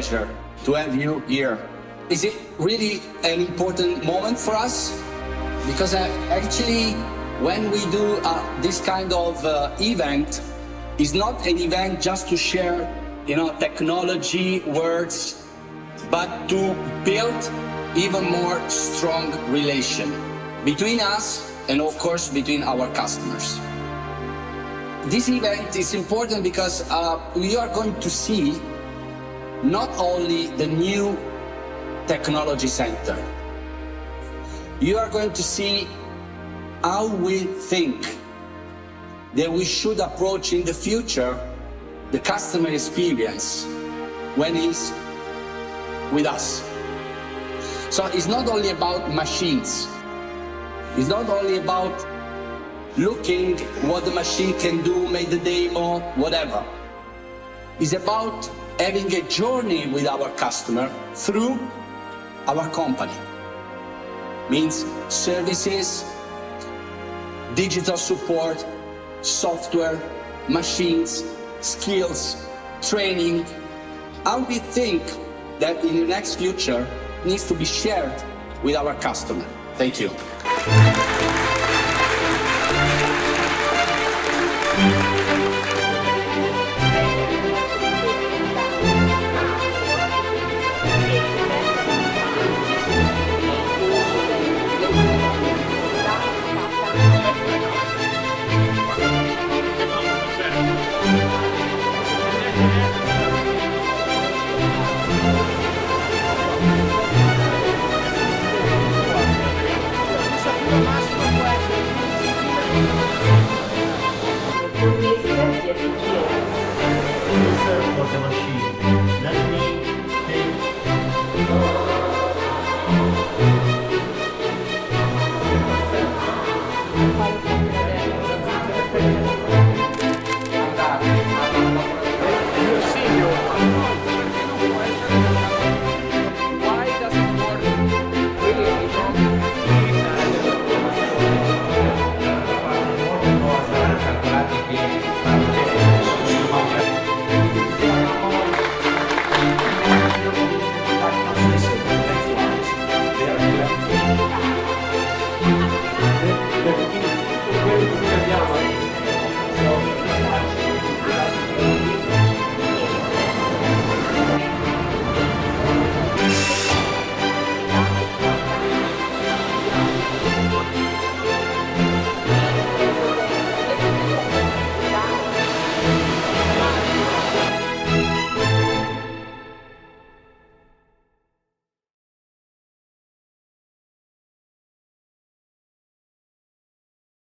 pleasure to have you here. Is it really an important moment for us? Because actually, when we do this kind of event, it's not an event just to share, technology words, but to build even more strong relation between us and of course between our customers. This event is important because we are going to see not only the new Technology Center, you are going to see how we think that we should approach in the future the customer experience when he's with us. So it's not only about machines, it's not only about looking what the machine can do, make the demo, whatever. It's about having a journey with our customer through our company. Means services, digital support, software, machines, skills, training. How we think that in the next future needs to be shared with our customer. Thank you. For the machine. Let me take